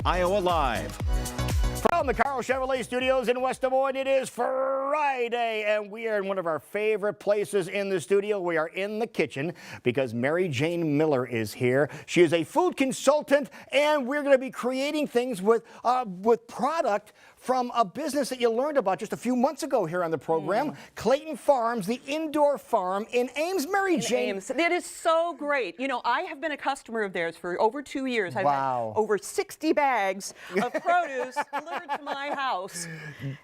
Iowa Live. From the Carl Chevrolet Studios in West Des Moines, it is Friday, and we are in one of our favorite places in the studio. We are in the kitchen because Mary Jane Miller is here. She is a food consultant, and we're going to be creating things with product from a business that you learned about just a few months ago here on the program, Clayton Farms, the indoor farm in Ames. Mary Jane. Ames. It is so great. You know, I have been a customer of theirs for over 2 years. I've had over 60 bags of produce delivered to my house.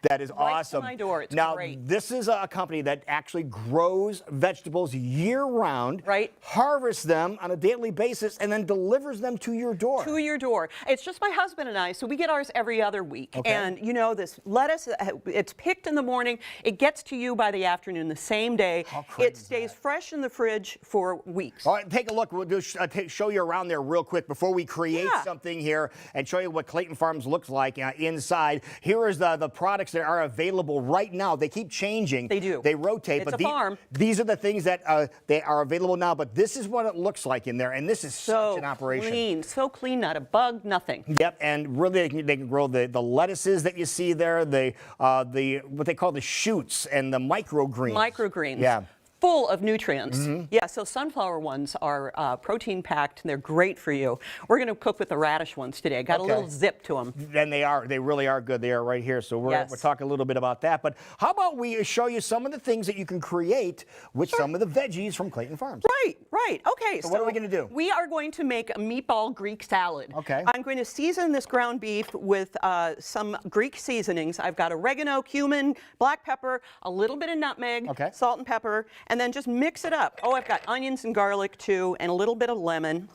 That is awesome. To my door. It's now, great. This is a company that actually grows vegetables year-round, right? Harvests them on a daily basis, and then delivers them to your door. To your door. It's just my husband and I, so we get ours every other week. Okay. And you know, this lettuce, it's picked in the morning, it gets to you by the afternoon the same day. It stays fresh in the fridge for weeks. All right, take a look. We'll just show you around there real quick before we create something here and show you what Clayton Farms looks like inside. Here is the products that are available right now. They keep changing. They do. They rotate. It's a farm. These are the things that they are available now, but this is what it looks like in there, and this is such an operation. So clean, not a bug, nothing. Yep, and really they can grow the lettuces that you see there, the what they call the shoots and the microgreens. Microgreens. Yeah. Full of nutrients. Yeah, so sunflower ones are protein packed and they're great for you. We're going to cook with the radish ones today. Got a little zip to them. And they really are good. They are right here. So we'll talk a little bit about that. But how about we show you some of the things that you can create with some of the veggies from Clayton Farms? Right. Okay. So what are we going to do? We are going to make a meatball Greek salad. Okay. I'm going to season this ground beef with some Greek seasonings. I've got oregano, cumin, black pepper, a little bit of nutmeg, salt and pepper, and then just mix it up. Oh, I've got onions and garlic too, and a little bit of lemon.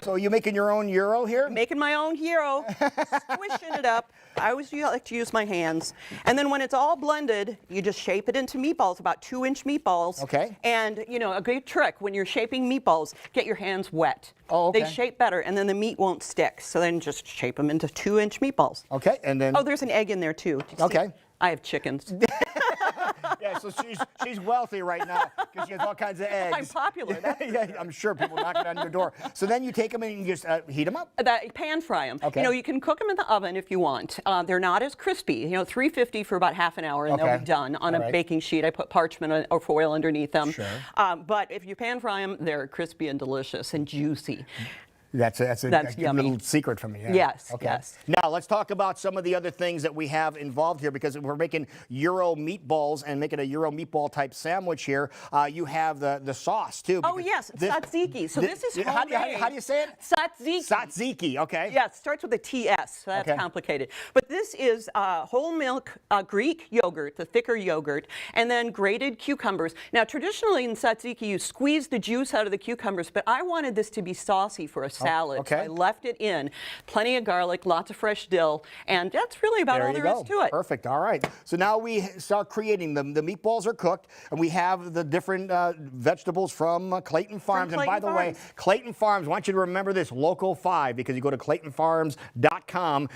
So are you making your own gyro here? Making my own gyro, squishing it up. I always like to use my hands. And then when it's all blended, you just shape it into meatballs, about 2-inch meatballs. Okay. And, you know, a good trick when you're shaping meatballs, get your hands wet. Oh, okay. They shape better, and then the meat won't stick. So then just shape them into 2-inch meatballs. Okay, and then... Oh, there's an egg in there, too. Okay. I have chickens. Yeah, so she's wealthy right now because she has all kinds of eggs. I'm popular. Yeah, I'm sure people knocking on your door. So then you take them and you just heat them up? Pan fry them. Okay. You know, you can cook them in the oven if you want. They're not as crispy. You know, 350 for about half an hour and they'll be done on a baking sheet. I put parchment or foil underneath them. Sure. But if you pan fry them, they're crispy and delicious and juicy. That's a little secret from me. Yeah. Yes, okay. yes. Now, let's talk about some of the other things that we have involved here because we're making Euro meatballs and making a Euro meatball type sandwich here. You have the sauce, too. Oh, yes, tzatziki. So this is homemade. How do you say it? Tzatziki. Tzatziki, okay. Yeah, it starts with a TS, so that's complicated. But this is whole milk Greek yogurt, the thicker yogurt, and then grated cucumbers. Now, traditionally in tzatziki, you squeeze the juice out of the cucumbers, but I wanted this to be saucy for a salad. So I left it in. Plenty of garlic, lots of fresh dill, and that's really about all there is to it. Perfect. All right. So now we start creating them. The meatballs are cooked, and we have the different vegetables from Clayton Farms. And by the way, Clayton Farms, I want you to remember this, Local 5, because you go to ClaytonFarms.com,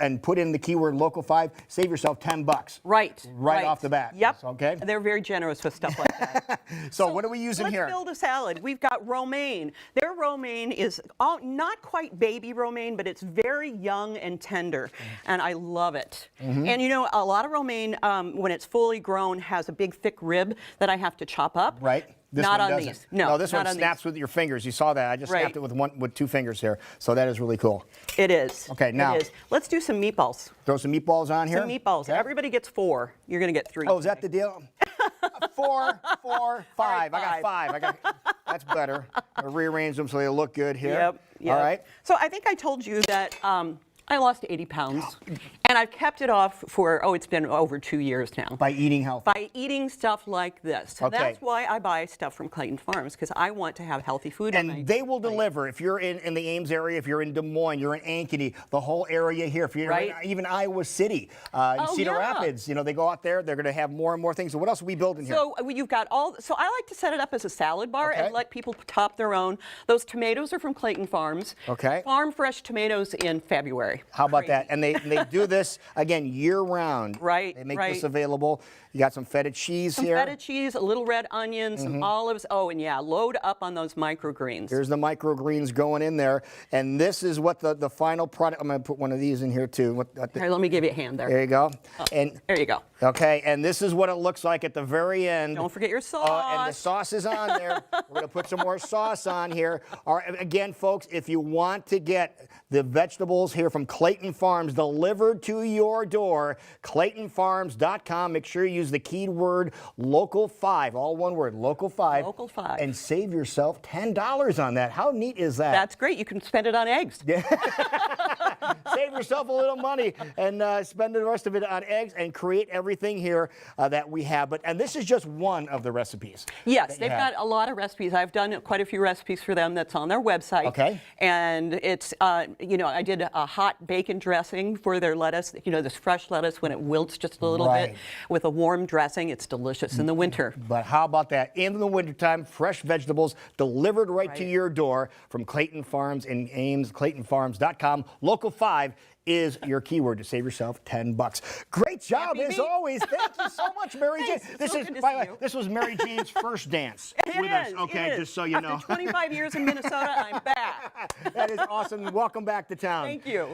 and put in the keyword Local 5, save yourself $10. Right off the bat. Yep. Okay. They're very generous with stuff like that. So what are we using here? Let's build a salad. We've got romaine. Their romaine is not quite baby romaine, but it's very young and tender, and I love it. And you know, a lot of romaine, when it's fully grown, has a big thick rib that I have to chop up. Right. This not one on doesn't. these. No, this one snaps with your fingers. You saw that. I just snapped it with 2 fingers here. So that is really cool. It is. Okay, now. It is. Let's do some meatballs. Throw some meatballs on here? Some meatballs. Okay. Everybody gets 4. You're going to get 3. Oh, is that the deal? 4, 4, 5. Right, 5. I got 5. That's better. I rearrange them so they look good here. Yep. All right. So I think I told you that I lost 80 pounds, and I've kept it off for, it's been over 2 years now. By eating healthy? By eating stuff like this. Okay. That's why I buy stuff from Clayton Farms, because I want to have healthy food. And they will deliver. If you're in the Ames area, if you're in Des Moines, you're in Ankeny, the whole area here, if you're in even Iowa City, Cedar Rapids, you know, they go out there, they're going to have more and more things. So what else are we building here? So you've got so I like to set it up as a salad bar and let people top their own. Those tomatoes are from Clayton Farms. Okay. Farm fresh tomatoes in February. January. How about Crazy. that? And they do this, again, year-round. Right, They make right. this available. You got some feta cheese Some here. feta cheese, a little red onion, some olives. Oh, and yeah, load up on those microgreens. Here's the microgreens going in there. And this is what the final product, I'm going to put one of these in here too. Here, let me give you a hand there. There you go. And There you go. okay, and this is what it looks like at the very end. Don't forget your sauce. And the sauce is on there. We're going to put some more sauce on here. All right, again, folks, if you want to get the vegetables here from Clayton Farms delivered to your door, ClaytonFarms.com. Make sure you use the keyword local5, all one word, local5. Local5. And save yourself $10 on that. How neat is that? That's great. You can spend it on eggs. Save yourself a little money and spend the rest of it on eggs and create everything here that we have. And this is just one of the recipes. Yes, they've got a lot of recipes. I've done quite a few recipes for them that's on their website. Okay. And it's, I did a hot bacon dressing for their lettuce, this fresh lettuce when it wilts just a little bit. With a warm dressing, it's delicious in the winter. But how about that? In the wintertime, fresh vegetables delivered right to your door from Clayton Farms in Ames, ClaytonFarms.com. Local5 is your keyword to save yourself $10. Great job as always. Thank you so much, Mary Jane. This is, by the way, this was Mary Jane's first dance with us. Okay, just so you know. After 25 years in Minnesota, I'm back. That is awesome. Welcome back to town. Thank you.